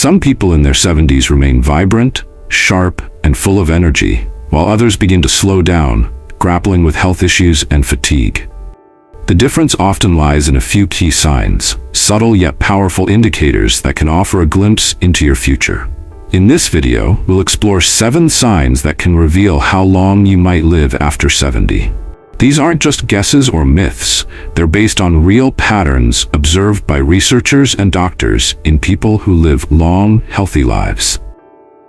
Some people in their 70s remain vibrant, sharp, and full of energy, while others begin to slow down, grappling with health issues and fatigue. The difference often lies in a few key signs, subtle yet powerful indicators that can offer a glimpse into your future. In this video, we'll explore 7 signs that can reveal how long you might live after 70. These aren't just guesses or myths, they're based on real patterns observed by researchers and doctors in people who live long, healthy lives.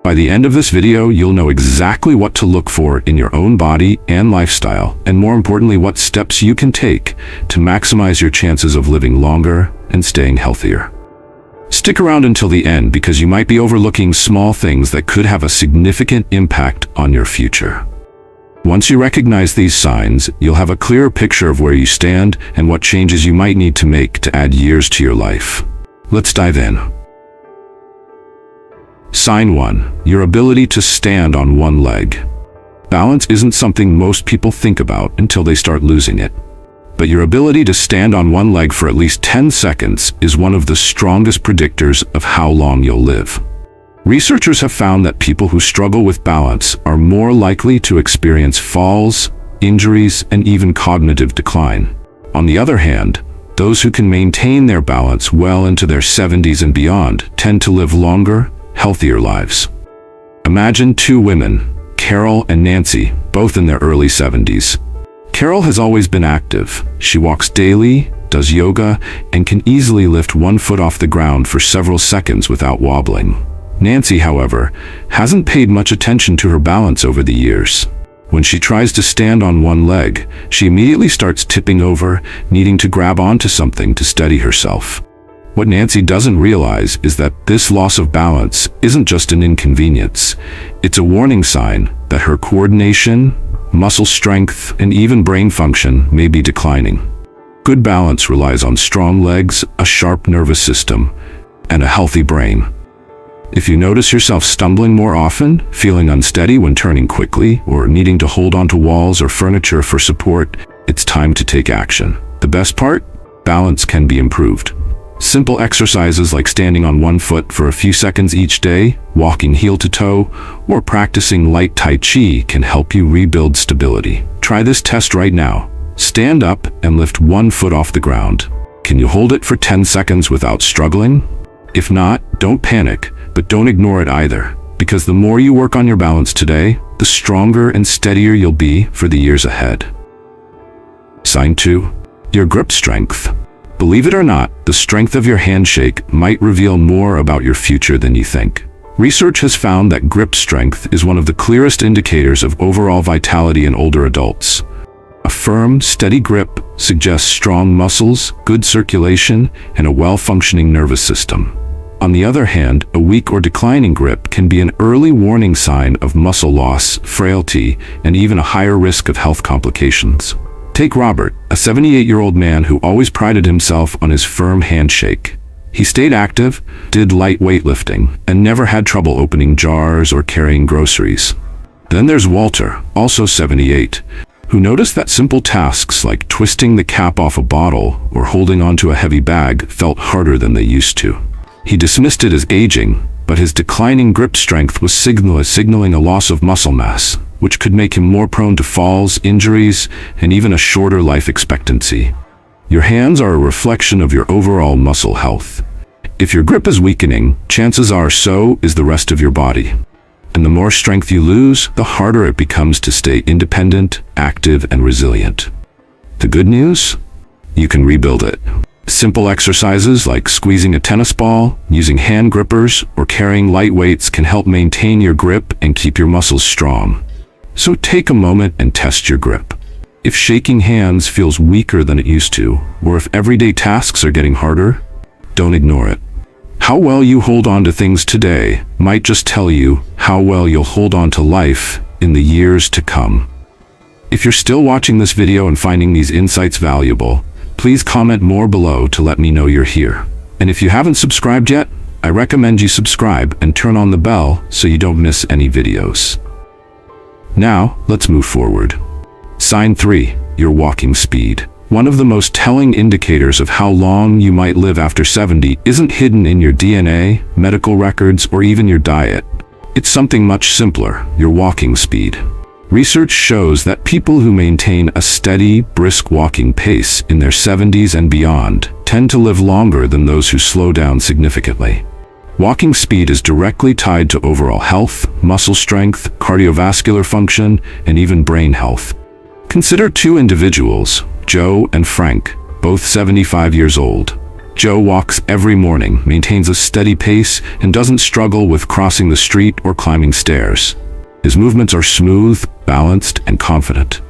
By the end of this video, you'll know exactly what to look for in your own body and lifestyle, and more importantly, what steps you can take to maximize your chances of living longer and staying healthier. Stick around until the end because you might be overlooking small things that could have a significant impact on your future. Once you recognize these signs, you'll have a clearer picture of where you stand and what changes you might need to make to add years to your life. Let's dive in. Sign 1. Your ability to stand on one leg. Balance isn't something most people think about until they start losing it. But your ability to stand on one leg for at least 10 seconds is one of the strongest predictors of how long you'll live. Researchers have found that people who struggle with balance are more likely to experience falls, injuries, and even cognitive decline. On the other hand, those who can maintain their balance well into their 70s and beyond tend to live longer, healthier lives. Imagine 2 women, Carol and Nancy, both in their early 70s. Carol has always been active. She walks daily, does yoga, and can easily lift one foot off the ground for several seconds without wobbling. Nancy, however, hasn't paid much attention to her balance over the years. When she tries to stand on one leg, she immediately starts tipping over, needing to grab onto something to steady herself. What Nancy doesn't realize is that this loss of balance isn't just an inconvenience. It's a warning sign that her coordination, muscle strength, and even brain function may be declining. Good balance relies on strong legs, a sharp nervous system, and a healthy brain. If you notice yourself stumbling more often, feeling unsteady when turning quickly, or needing to hold onto walls or furniture for support, it's time to take action. The best part? Balance can be improved. Simple exercises like standing on one foot for a few seconds each day, walking heel to toe, or practicing light Tai Chi can help you rebuild stability. Try this test right now. Stand up and lift one foot off the ground. Can you hold it for 10 seconds without struggling? If not, don't panic, but don't ignore it either, because the more you work on your balance today, the stronger and steadier you'll be for the years ahead. Sign 2. Your grip strength. Believe it or not, the strength of your handshake might reveal more about your future than you think. Research has found that grip strength is one of the clearest indicators of overall vitality in older adults. A firm, steady grip suggests strong muscles, good circulation, and a well-functioning nervous system. On the other hand, a weak or declining grip can be an early warning sign of muscle loss, frailty, and even a higher risk of health complications. Take Robert, a 78-year-old man who always prided himself on his firm handshake. He stayed active, did light weightlifting, and never had trouble opening jars or carrying groceries. Then there's Walter, also 78, who noticed that simple tasks like twisting the cap off a bottle or holding onto a heavy bag felt harder than they used to. He dismissed it as aging, but his declining grip strength was signaling a loss of muscle mass, which could make him more prone to falls, injuries, and even a shorter life expectancy. Your hands are a reflection of your overall muscle health. If your grip is weakening, chances are so is the rest of your body. And the more strength you lose, the harder it becomes to stay independent, active, and resilient. The good news? You can rebuild it. Simple exercises like squeezing a tennis ball, using hand grippers, or carrying light weights can help maintain your grip and keep your muscles strong. So take a moment and test your grip. If shaking hands feels weaker than it used to, or if everyday tasks are getting harder, don't ignore it. How well you hold on to things today might just tell you how well you'll hold on to life in the years to come. If you're still watching this video and finding these insights valuable, please comment more below to let me know you're here. And if you haven't subscribed yet, I recommend you subscribe and turn on the bell so you don't miss any videos. Now, let's move forward. Sign 3. Your walking speed. One of the most telling indicators of how long you might live after 70 isn't hidden in your DNA, medical records, or even your diet. It's something much simpler: your walking speed. Research shows that people who maintain a steady, brisk walking pace in their 70s and beyond tend to live longer than those who slow down significantly. Walking speed is directly tied to overall health, muscle strength, cardiovascular function, and even brain health. Consider two individuals, Joe and Frank, both 75 years old. Joe walks every morning, maintains a steady pace, and doesn't struggle with crossing the street or climbing stairs. His movements are smooth, balanced, and confident.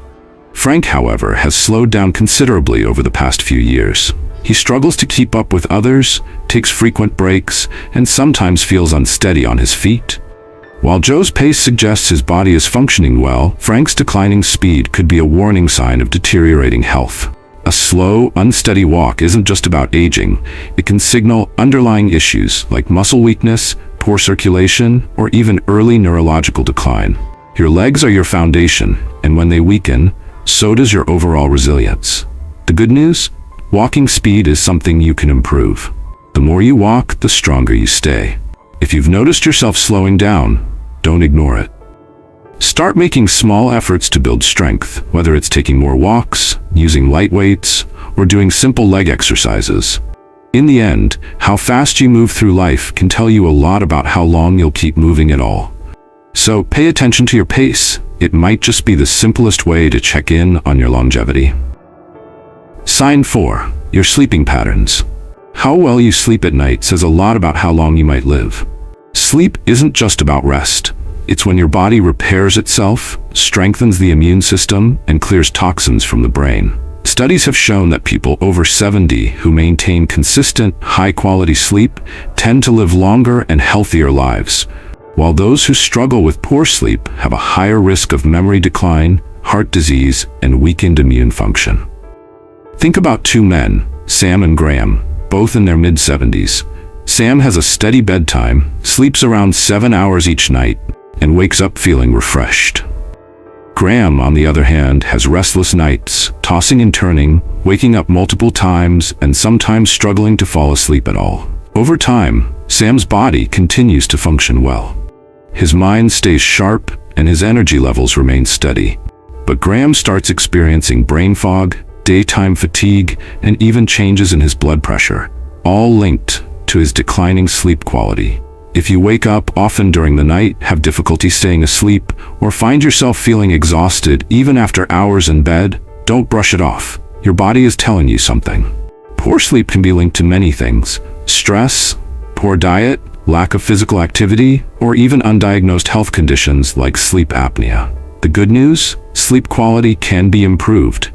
Frank, however, has slowed down considerably over the past few years. He struggles to keep up with others, takes frequent breaks, and sometimes feels unsteady on his feet. While Joe's pace suggests his body is functioning well, Frank's declining speed could be a warning sign of deteriorating health. A slow, unsteady walk isn't just about aging. It can signal underlying issues like muscle weakness, poor circulation, or even early neurological decline. Your legs are your foundation, and when they weaken, so does your overall resilience. The good news? Walking speed is something you can improve. The more you walk, the stronger you stay. If you've noticed yourself slowing down, don't ignore it. Start making small efforts to build strength, whether it's taking more walks, using light weights, or doing simple leg exercises. In the end, how fast you move through life can tell you a lot about how long you'll keep moving at all. So pay attention to your pace. It might just be the simplest way to check in on your longevity. Sign 4. Your sleeping patterns. How well you sleep at night says a lot about how long you might live. Sleep isn't just about rest. It's when your body repairs itself, strengthens the immune system, and clears toxins from the brain. Studies have shown that people over 70 who maintain consistent, high-quality sleep tend to live longer and healthier lives, while those who struggle with poor sleep have a higher risk of memory decline, heart disease, and weakened immune function. Think about two men, Sam and Graham, both in their mid-70s. Sam has a steady bedtime, sleeps around 7 hours each night, and wakes up feeling refreshed. Graham, on the other hand, has restless nights, tossing and turning, waking up multiple times, and sometimes struggling to fall asleep at all. Over time, Sam's body continues to function well. His mind stays sharp, and his energy levels remain steady. But Graham starts experiencing brain fog, daytime fatigue, and even changes in his blood pressure, all linked to his declining sleep quality. If you wake up often during the night, have difficulty staying asleep, or find yourself feeling exhausted even after hours in bed, don't brush it off. Your body is telling you something. Poor sleep can be linked to many things: stress, poor diet, lack of physical activity, or even undiagnosed health conditions like sleep apnea. The good news? Sleep quality can be improved.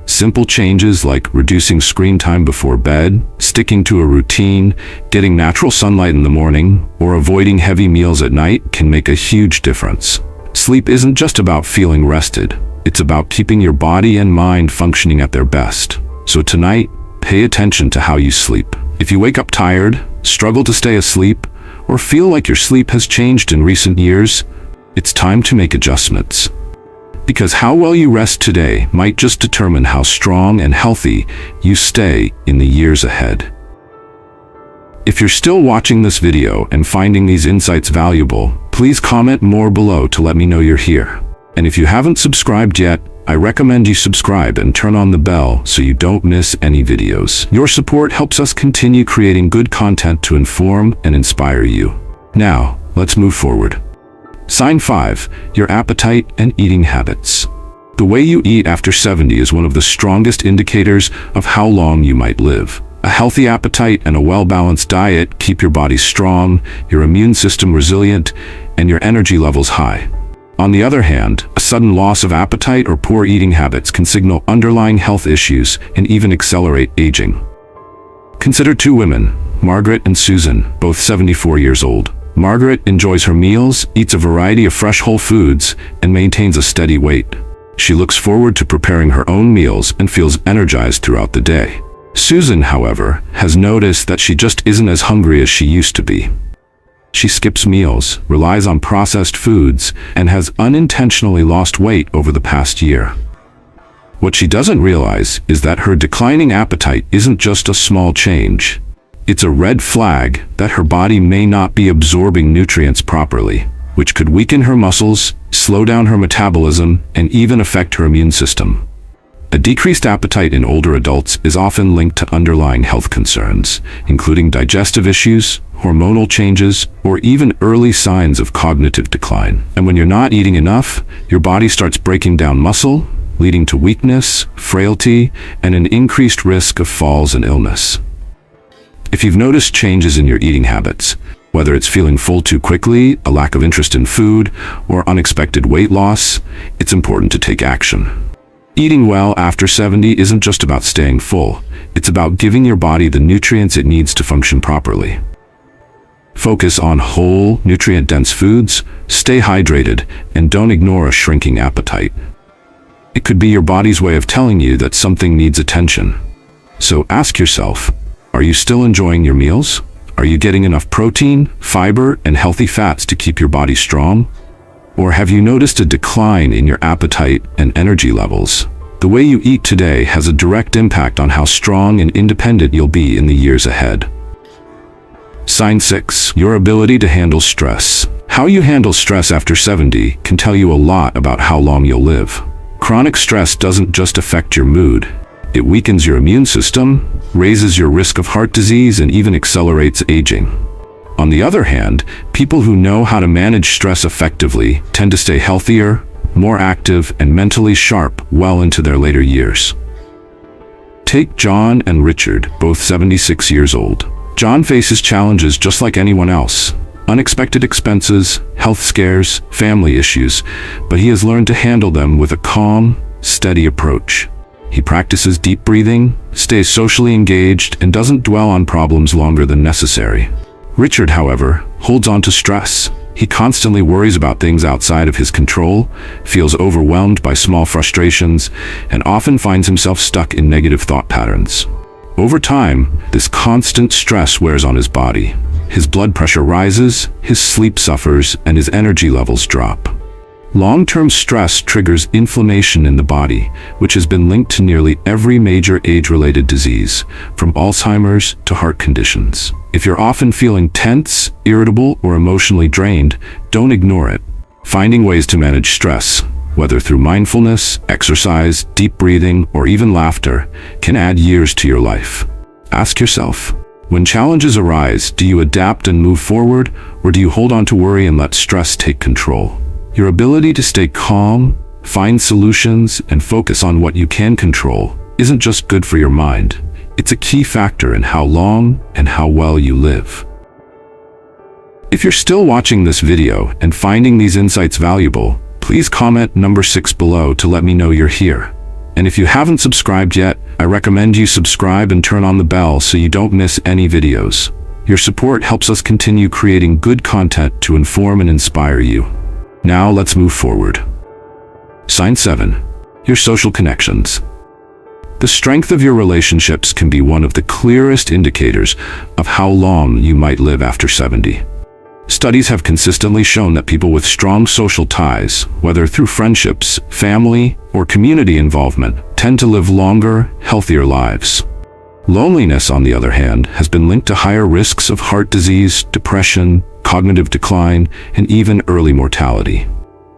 Simple changes like reducing screen time before bed, sticking to a routine, getting natural sunlight in the morning, or avoiding heavy meals at night can make a huge difference. Sleep isn't just about feeling rested. It's about keeping your body and mind functioning at their best. So tonight, pay attention to how you sleep. If you wake up tired, struggle to stay asleep, or feel like your sleep has changed in recent years, it's time to make adjustments. Because how well you rest today might just determine how strong and healthy you stay in the years ahead. If you're still watching this video and finding these insights valuable, please comment more below to let me know you're here. And if you haven't subscribed yet, I recommend you subscribe and turn on the bell so you don't miss any videos. Your support helps us continue creating good content to inform and inspire you. Now, let's move forward. Sign 5. Your appetite and eating habits. The way you eat after 70 is one of the strongest indicators of how long you might live. A healthy appetite and a well-balanced diet keep your body strong, your immune system resilient, and your energy levels high. On the other hand, a sudden loss of appetite or poor eating habits can signal underlying health issues and even accelerate aging. Consider two women, Margaret and Susan, both 74 years old. Margaret enjoys her meals, eats a variety of fresh whole foods, and maintains a steady weight. She looks forward to preparing her own meals and feels energized throughout the day. Susan, however, has noticed that she just isn't as hungry as she used to be. She skips meals, relies on processed foods, and has unintentionally lost weight over the past year. What she doesn't realize is that her declining appetite isn't just a small change. It's a red flag that her body may not be absorbing nutrients properly, which could weaken her muscles, slow down her metabolism, and even affect her immune system. A decreased appetite in older adults is often linked to underlying health concerns, including digestive issues, hormonal changes, or even early signs of cognitive decline. And when you're not eating enough, your body starts breaking down muscle, leading to weakness, frailty, and an increased risk of falls and illness. If you've noticed changes in your eating habits, whether it's feeling full too quickly, a lack of interest in food, or unexpected weight loss, it's important to take action. Eating well after 70 isn't just about staying full, it's about giving your body the nutrients it needs to function properly. Focus on whole, nutrient-dense foods, stay hydrated, and don't ignore a shrinking appetite. It could be your body's way of telling you that something needs attention. So ask yourself, are you still enjoying your meals? Are you getting enough protein, fiber, and healthy fats to keep your body strong? Or have you noticed a decline in your appetite and energy levels? The way you eat today has a direct impact on how strong and independent you'll be in the years ahead. Sign 6. Your ability to handle stress. How you handle stress after 70 can tell you a lot about how long you'll live. Chronic stress doesn't just affect your mood. It weakens your immune system, raises your risk of heart disease, and even accelerates aging. On the other hand, people who know how to manage stress effectively tend to stay healthier, more active, and mentally sharp well into their later years. Take John and Richard, both 76 years old. John faces challenges just like anyone else. Unexpected expenses, health scares, family issues, but he has learned to handle them with a calm, steady approach. He practices deep breathing, stays socially engaged, and doesn't dwell on problems longer than necessary. Richard, however, holds on to stress. He constantly worries about things outside of his control, feels overwhelmed by small frustrations, and often finds himself stuck in negative thought patterns. Over time, this constant stress wears on his body. His blood pressure rises, his sleep suffers, and his energy levels drop. Long-term stress triggers inflammation in the body, which has been linked to nearly every major age-related disease, from Alzheimer's to heart conditions. If you're often feeling tense, irritable, or emotionally drained, don't ignore it. Finding ways to manage stress, whether through mindfulness, exercise, deep breathing, or even laughter, can add years to your life. Ask yourself, when challenges arise, do you adapt and move forward, or do you hold on to worry and let stress take control? Your ability to stay calm, find solutions, and focus on what you can control isn't just good for your mind. It's a key factor in how long and how well you live. If you're still watching this video and finding these insights valuable, please comment number 6 below to let me know you're here. And if you haven't subscribed yet, I recommend you subscribe and turn on the bell so you don't miss any videos. Your support helps us continue creating good content to inform and inspire you. Now let's move forward. Sign 7. Your social connections. The strength of your relationships can be one of the clearest indicators of how long you might live after 70. Studies have consistently shown that people with strong social ties, whether through friendships, family, or community involvement, tend to live longer, healthier lives. Loneliness, on the other hand, has been linked to higher risks of heart disease, depression, cognitive decline, and even early mortality.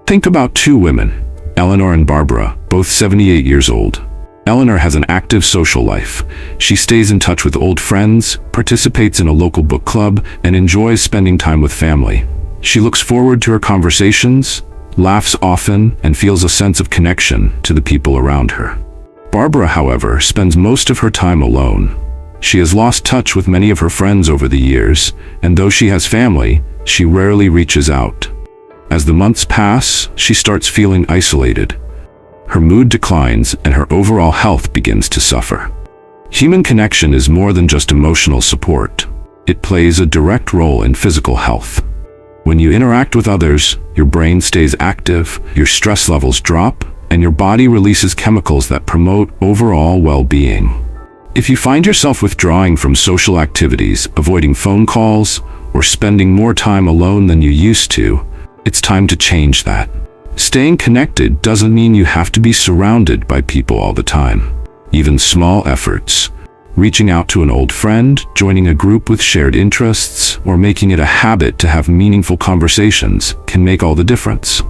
Think about two women, Eleanor and Barbara, both 78 years old. Eleanor has an active social life. She stays in touch with old friends, participates in a local book club, and enjoys spending time with family. She looks forward to her conversations, laughs often, and feels a sense of connection to the people around her. Barbara, however, spends most of her time alone. She has lost touch with many of her friends over the years, and though she has family, she rarely reaches out. As the months pass, she starts feeling isolated. Her mood declines and her overall health begins to suffer. Human connection is more than just emotional support. It plays a direct role in physical health. When you interact with others, your brain stays active, your stress levels drop, and your body releases chemicals that promote overall well-being. If you find yourself withdrawing from social activities, avoiding phone calls, or spending more time alone than you used to, it's time to change that. Staying connected doesn't mean you have to be surrounded by people all the time. Even small efforts, reaching out to an old friend, joining a group with shared interests, or making it a habit to have meaningful conversations, can make all the difference.